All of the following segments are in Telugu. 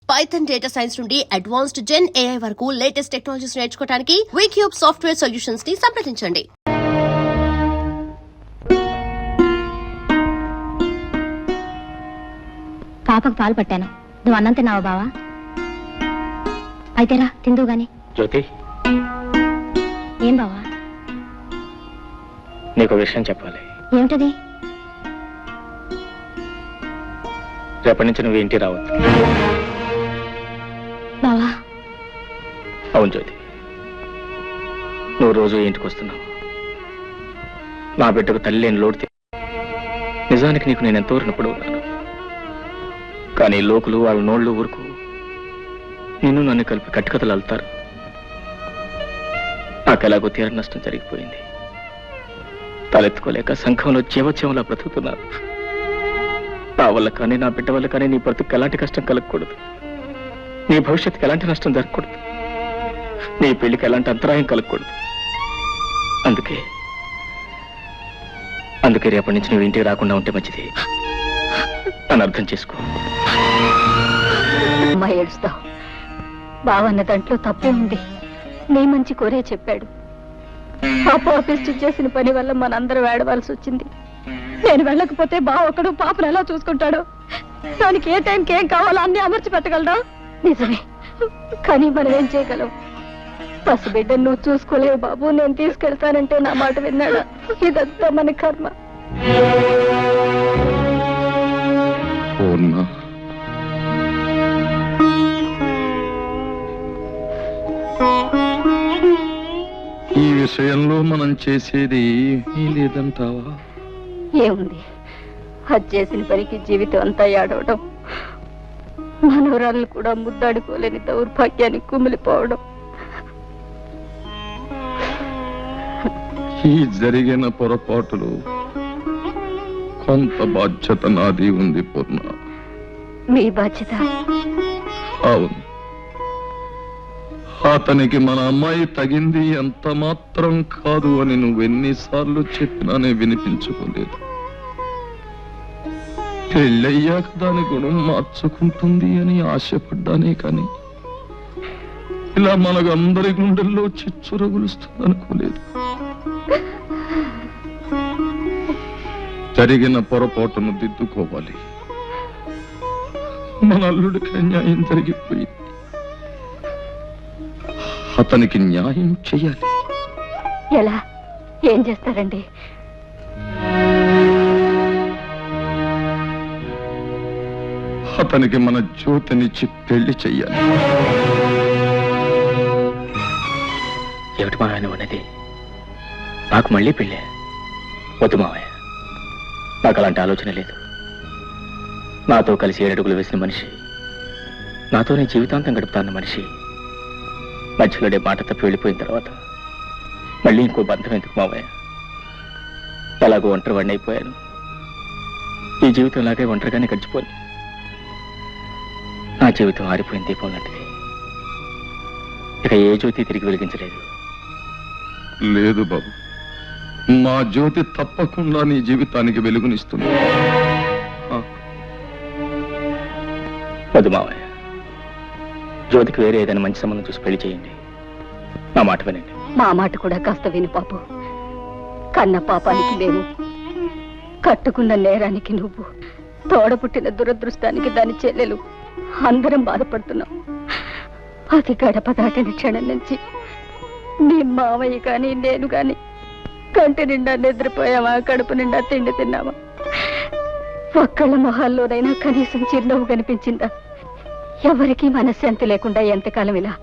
పైథాన్ డేటా సైన్స్ నుండి అడ్వాన్స్డ్ జెన్ AI వరకు లేటెస్ట్ టెక్నాలజీస్ నేర్చుకోవడానికి వీక్యూబ్ సాఫ్ట్వేర్ సొల్యూషన్స్ ని సంప్రదించండి. పాపకు పాలు పట్టాను. నువ్వు అన్నం తిన్నావా బావా? అయితేరా తిందు గాని. జ్యోతి, ఏం బావా? నీకు విషయం చెప్పాలి. ఏమిటది? రేపటి నుంచి నువ్వు ఇంటికి రావద్దు. బావా? అవును జ్యోతి, నువ్వు రోజు ఇంటికి వస్తున్నావు. నా బిడ్డకు తల్లి లేని లోటు. నిజానికి నీకు నేను ఎంతో రుణపడి ఉన్నాను. కానీ లోకులు వాళ్ళ నోళ్ళు ఊరుకు నిన్ను నన్ను కలిపి కట్టుకథలు అల్లుతారు. నాకు ఎలాగో తీర నష్టం జరిగిపోయింది. తలెత్తుకోలేక సంఘంలో జీవోత్సవంలా బ్రతుకుతున్నాను. నా వల్ల కానీ నా బిడ్డ వల్ల కానీ నీ బ్రతుకు ఎలాంటి కష్టం కలగకూడదు. నీ భవిష్యత్తుకి ఎలాంటి నష్టం జరగకూడదు. నీ పెళ్లికి ఎలాంటి అంతరాయం కలగకూడదు. అందుకే రేపటి నుంచి నువ్వు ఇంటికి రాకుండా ఉంటే మంచిది. నన్ను అర్థం చేసుకో. అమ్మా ఏడుస్తావు. బావన్న దాంట్లో తప్పే ఉంది. నీ మంచి కోరే చెప్పాడు. ఆఫీస్ చేసిన పని వల్ల మనందరూ వేడవలసి వచ్చింది. నేను వెళ్ళకపోతే బావ ఒకడు పాపను ఎలా చూసుకుంటాడు? దానికి ఏ టైంకి ఏం కావాలో అన్ని అమర్చి పెట్టగలరా? నిజమే, కానీ మనం ఏం చేయగలం? పసిబిడ్డ నువ్వు చూసుకోలేవు బాబు. నేను తీసుకెళ్తానంటే నా మాట విన్నాడా? ఇదంతా మన కర్మ. ఈ విషయంలో మనం చేసేది లేదంటావా? ఏముంది, అది చేసిన పనికి జీవితం అంతా ఏడవడం, మనవరాళ్ళు కూడా ముద్దాడుకోలేని దౌర్భాగ్యానికి కుమిలిపోవడం. ఈ జరిగిన పొరపాటులు కొంత బాధ్యత నాది ఉంది పూర్ణ. మీ బాధ్యత? అవును. అతనికి మన అమ్మాయి తగింది ఎంత మాత్రం కాదు అని నువ్వెన్నిసార్లు చెప్పినానే వినిపించుకోలేదు. పెళ్ళయ్యాక దాని గుణం మార్చుకుంటుంది అని ఆశపడ్డానే కానీ ఇలా మనకందరి గుండెల్లో చిచ్చు రగులుస్తుంది అనుకోలేదు. జరిగిన పొరపాటును దిద్దుకోవాలి. మన అల్లుడికి న్యాయం జరిగిపోయింది. అతనికి న్యాయం చెయ్యాలి. ఎలా? ఏం చేస్తారండి? అతనికి మన జ్యోతినిచ్చి పెళ్లి చెయ్యాలి. ఏమిటి మావయ్య అనేది? నాకు మళ్ళీ పెళ్ళే? వద్దు మావయ్య, నాకు అలాంటి ఆలోచన లేదు. నాతో కలిసి 7 అడుగులు వేసిన మనిషి, నాతోనే జీవితాంతం గడుపుతాన్న మనిషి మధ్యలోనే మాట తప్పి వెళ్ళిపోయిన తర్వాత మళ్ళీ ఇంకో బంధం ఎందుకు మావయ్య? ఎలాగో ఒంటరి వాడిని అయిపోయాను. ఈ జీవితం లాగే ఒంటరిగానే గడిచిపోయి నా జీవితం ఆరిపోయిన దీపం లాంటిది. ఇక ఏ జ్యోతి తిరిగి వెలిగించలేదు. లేదు బాబు, మా జ్యోతి తప్పకుండా నీ జీవితానికి వెలుగునిస్తుంది. వద్దు మావయ్య, జ్యోతికి వేరే ఏదైనా మంచి సంబంధం చూసి పెళ్లి చేయండి. నా మాట వినండి. మా మాట కూడా కాస్త విను పాపు. కన్న పాపానికి మేము, కట్టుకున్న నేరానికి నువ్వు, తోడపుట్టిన దురదృష్టానికి దాని చెల్లెలు అందరం బాధపడుతున్నాం. అది గడప దాటిన క్షణం నుంచి నీ మావయ్య కానీ నేను కానీ కంటి నిండా నిద్రపోయామా, కడుపు నిండా తిండి తిన్నామా? ఒక్కళ్ళ మొహాల్లోనైనా కనీసం చిరునవ్వు కనిపించిందా? ఎవరికీ మనశ్శాంతి లేకుండా ఎంతకాలం ఇలా?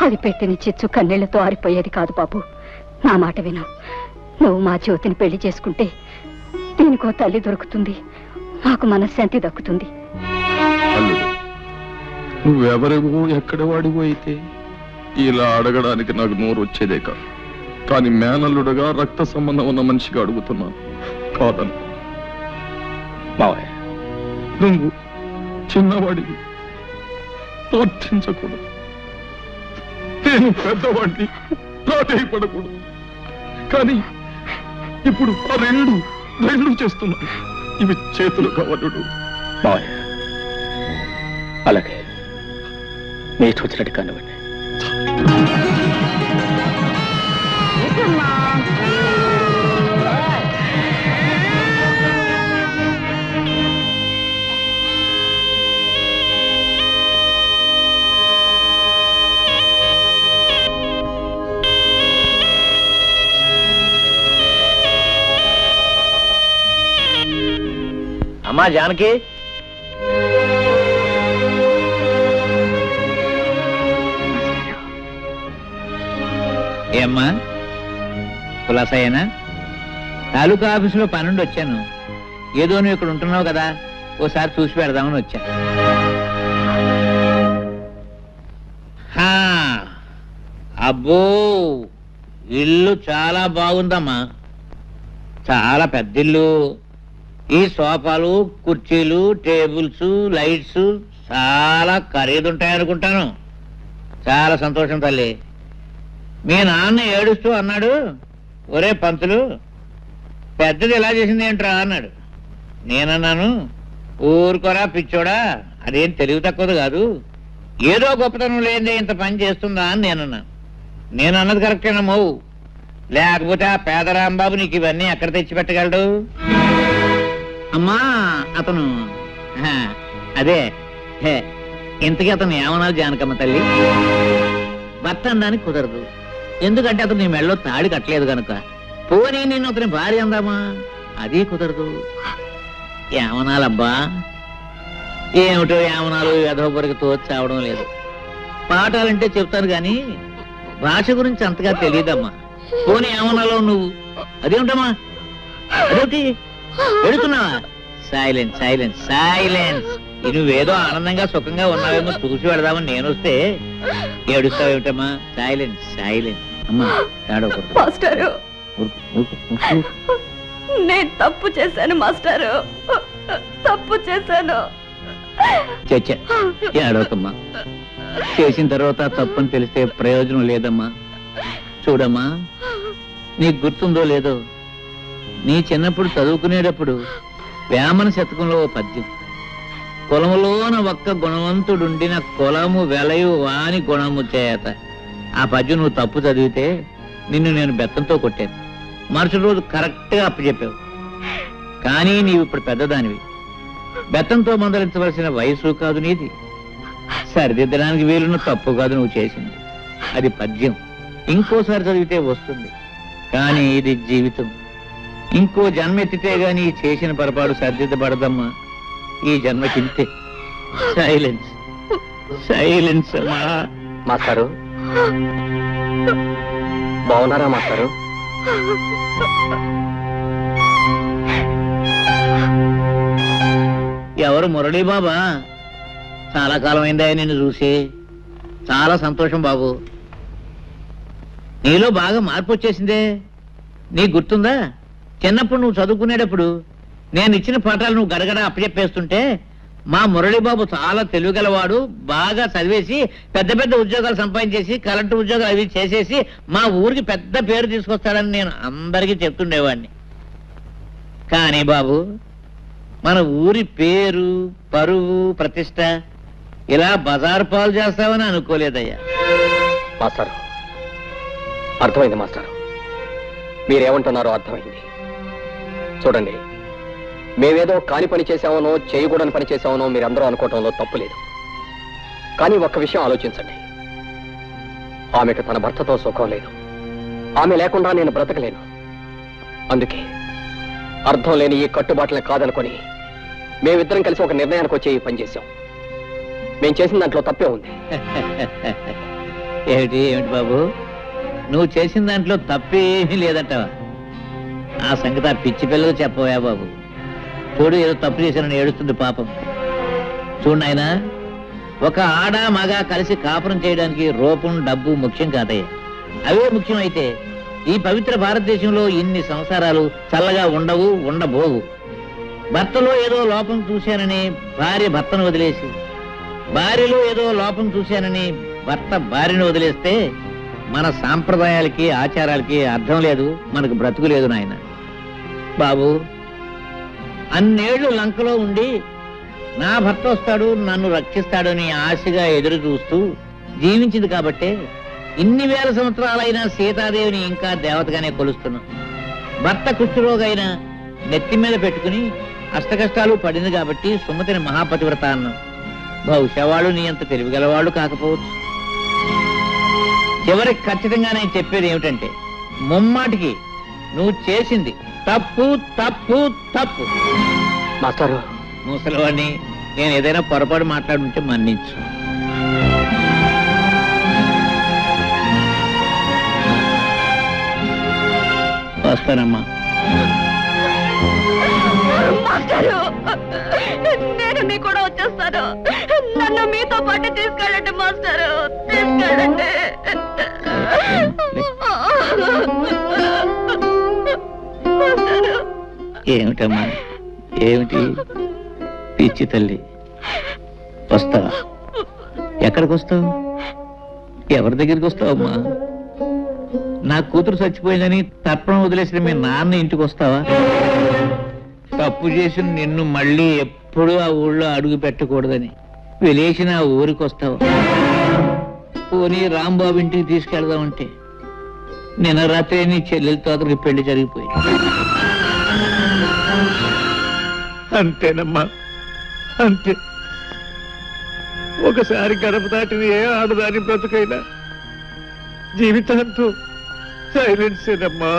అది పెట్టిన చిచ్చు కన్నీళ్లతో ఆరిపోయేది కాదు బాబు. నా మాట విను. నువ్వు మా జ్యోతిని పెళ్లి చేసుకుంటే దీనికో తల్లి దొరుకుతుంది, మాకు మనశ్శాంతి దక్కుతుంది. అల్లుడు, నువ్వెవరివో ఎక్కడ వాడివో అయితే ఇలా అడగడానికి నాకు నోరు వచ్చేదే కాదు. కానీ మేనల్లుడుగా రక్త సంబంధం ఉన్న మనిషిగా అడుగుతున్నాను. కాదను. మావయ్య, నువ్వు చిన్నవాడివి, ప్రార్థించకూడదు. నేను పెద్దవాడిని, ప్రాధేయపడకూడదు. కానీ ఇప్పుడు ఆ రెండు చేస్తున్నాను. ఇవి చేతులు కావలుడు. మావయ్య, అలాగే మీ ఇష్టం వచ్చినట్టు కానివ్వండి. అమ్మా జానకి, ఏమ్మా కులాసయ్యనా? తాలూకా ఆఫీసులో పనుండి వచ్చాను. ఏదో నువ్వు ఇక్కడ ఉంటున్నావు కదా, ఓసారి చూసి పెడదామని వచ్చా. హా, అబ్బో ఇల్లు చాలా బాగుందమ్మా, చాలా పెద్ద ఇల్లు. ఈ సోఫాలు, కుర్చీలు, టేబుల్స్, లైట్స్ చాలా ఖరీదుంటాయనుకుంటాను. చాలా సంతోషం తల్లి. మీ నాన్న ఏడుస్తూ అన్నాడు, ఒరే పంతులు, పెద్దది ఎలా చేసింది ఏంట్రా అన్నాడు. నేనన్నాను, ఊరుకోరా పిచ్చోడా, అదేం తెలివి తక్కువది కాదు, ఏదో గొప్పతనం లేదే ఇంత పని చేస్తుందా అని నేనన్నాను. నేను అన్నది కరెక్టేనమ్మో, లేకపోతే ఆ పేదరాంబాబు నీకు ఇవన్నీ ఎక్కడ తెచ్చి పెట్టగలడు? అమ్మా అతను అదే ఇంతకీ అతను ఏమన్నారు జానకమ్మ తల్లి? భర్త అనడానికి కుదరదు, ఎందుకంటే అతను నీ మెళ్ళలో తాడి కట్టలేదు కనుక. పోనీ నేను అతని భార్య అందామా, అది కుదరదు. ఏమనాలబ్బా, ఏమిటో ఏమనాలు యథోపరికి తోచావడం లేదు. పాఠాలంటే చెప్తాను గాని భాష గురించి అంతగా తెలియదమ్మా. పోనీ ఏమనాలో నువ్వు, అదేమిటమ్మా, అదేమిటి ఎడుతున్నావా? Silence silence silence. నువ్వేదో ఆనందంగా సుఖంగా ఉన్నావేమో చూసి పెడదామని నేను వస్తే ఏడుస్తావేమిటమ్మా? Silence silence. అమ్మా ఏడవకూడదు. మాస్టారు, నేను తప్పు చేశాను మాస్టారు, తప్పు చేశాను. చచ్చా ఏడవకమ్మా, చేసిన తర్వాత తప్పని తెలిస్తే ప్రయోజనం లేదమ్మా. చూడమ్మా, నీకు గుర్తుందో లేదో, నీ చిన్నప్పుడు చదువుకునేటప్పుడు వేమన శతకంలో ఓ పద్యం, కులములోన ఒక్క గుణవంతుడుండిన కులము వెలయు వాని గుణము చేత. ఆ పద్యం నువ్వు తప్పు చదివితే నిన్ను నేను బెత్తంతో కొట్టాను. మరుసటి రోజు కరెక్ట్ గా అప్పచెప్పావు. కానీ నీవు ఇప్పుడు పెద్దదానివి, బెత్తంతో మందలించవలసిన వయసు కాదు నీది, సరిదిద్దడానికి వీలున్న తప్పు కాదు నువ్వు చేసింది. అది పద్యం, ఇంకోసారి చదివితే వస్తుంది. కానీ ఇది జీవితం, ఇంకో జన్మ ఎత్తితే గాని చేసిన పొరపాటు సరిదిద్దబడదమ్మా. ఈ జన్మకింతే. సైలెన్స్ సైలెన్స్ అమ్మా. మాస్టారు బాగున్నారా మాస్టారు? ఎవరు? మురళీ బాబా? చాలా కాలం అయిందా నిన్ను చూసి. చాలా సంతోషం బాబు. నీలో బాగా మార్పు వచ్చేసిందే. నీకు గుర్తుందా, చిన్నప్పుడు నువ్వు చదువుకునేటప్పుడు నేను ఇచ్చిన పాఠాలు నువ్వు గడగడ అప్పచెప్పేస్తుంటే మా మురళీబాబు చాలా తెలివిగలవాడు, బాగా చదివేసి పెద్ద పెద్ద ఉద్యోగాలు సంపాదించేసి కలెక్టర్ ఉద్యోగాలు అవి చేసేసి మా ఊరికి పెద్ద పేరు తీసుకొస్తాడని నేను అందరికీ చెప్తుండేవాడిని. కానీ బాబు, మన ఊరి పేరు, పరువు, ప్రతిష్ట ఇలా బజారు పాలు చేస్తావని అనుకోలేదయ్యా. మాస్టారు అర్థమైంది మాస్టారు, మీరేమంటున్నారో అర్థమైంది. చూడండి, మేమేదో కాని పని చేశామనో చేయకూడని పని చేశామనో మీరందరూ అనుకోవటంలో తప్పు లేదు. కానీ ఒక్క విషయం ఆలోచించండి, ఆమెకు తన భర్తతో సుఖం లేదు, ఆమె లేకుండా నేను బ్రతకలేను. అందుకే అర్థం లేని ఈ కట్టుబాట్లని కాదనుకొని మేమిద్దరం కలిసి ఒక నిర్ణయానికి వచ్చి ఈ పని చేశాం. మేం చేసిన దాంట్లో తప్పే ఉంది. ఏమిటి ఏమిటి బాబు, నువ్వు చేసిన దాంట్లో తప్పేమీ లేదంటావా? ఆ సంగతి ఆ పిచ్చి పిల్లలు చెప్పవా బాబు? చూడు, ఏదో తప్పు చేశానని ఏడుస్తుంది పాపం. చూడు నాయనా, ఒక ఆడ మగ కలిసి కాపురం చేయడానికి రూపం, డబ్బు ముఖ్యం కాదయ్యా. అవే ముఖ్యం అయితే ఈ పవిత్ర భారతదేశంలో ఇన్ని సంసారాలు చల్లగా ఉండవు, ఉండబోవు. భర్తలో ఏదో లోపం చూశానని భార్య భర్తను వదిలేసి, భార్యలో ఏదో లోపం చూశానని భర్త భార్యను వదిలేస్తే మన సాంప్రదాయాలకి ఆచారాలకి అర్థం లేదు, మనకు బ్రతుకు లేదు నాయన. బాబు, అన్నేళ్లు లంకలో ఉండి నా భర్త వస్తాడు, నన్ను రక్షిస్తాడని ఆశగా ఎదురు చూస్తూ జీవించింది కాబట్టే ఇన్ని వేల సంవత్సరాలైనా సీతాదేవిని ఇంకా దేవతగానే కొలుస్తున్నాం. భర్త కుష్ఠరోగైనా నెత్తి మీద పెట్టుకుని అష్టకష్టాలు పడింది కాబట్టి సుమతిని మహాపతివ్రత అన్నాం. బహుశా వాళ్ళు నీ అంత తెలివిగలవాళ్ళు కాకపోవచ్చు. చివరికి ఖచ్చితంగా నేను చెప్పేది ఏమిటంటే, ముమ్మాటికి నువ్వు చేసింది తప్పు తప్పు తప్పు. మాస్టారు, ముసలివాడిని నేను ఏదైనా పొరపాటు మాట్లాడుంటే మన్నించు. వస్తానమ్మా. మాస్టారు, నేను మీ కూడా వచ్చేస్తాను. నన్ను మీతో పాటు తీసుకెళ్ళండి మాస్టారు, తీసుకెళ్ళండి. ఏమిటమ్మా, ఏమిటి పిచ్చి తల్లి? వస్తావా? ఎక్కడికి వస్తావు? ఎవరి దగ్గరికి వస్తావమ్మా? నా కూతురు చచ్చిపోయిందని తర్పణం వదిలేసిన మీ నాన్న ఇంటికి వస్తావా? తప్పు చేసిన నిన్ను మళ్ళీ ఎప్పుడూ ఆ ఊళ్ళో అడుగు పెట్టకూడదని వెలేసిన ఆ ఊరికి వస్తావా? పోనీ రాంబాబు ఇంటికి తీసుకెళ్దామంటే నిన్న రాత్రి నీ చెల్లెలతో అతనికి పెళ్లి జరిగిపోయింది. అంతేనమ్మా, అంతే. ఒకసారి గడప దాటిన ఏ ఆడదాని బ్రతుకైనా జీవితాంతో సైలెన్సేనమ్మా,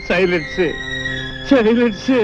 సైలెన్సే, సైలెన్సే.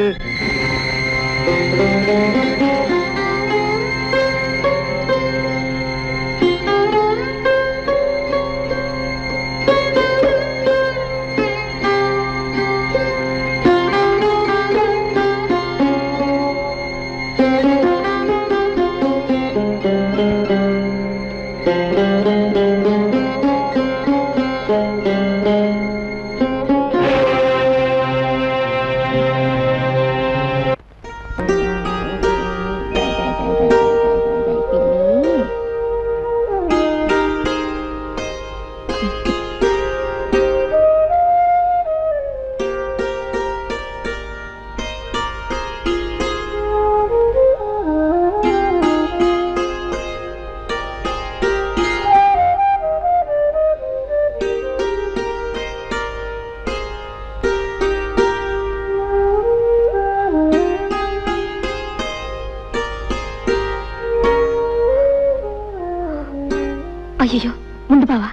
అయ్యో, ముందు బావా.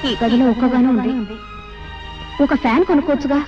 ఈ గదిలో ఒక్కగానే ఉంది. ఒక ఫ్యాన్ కొనుక్కోవచ్చుగా.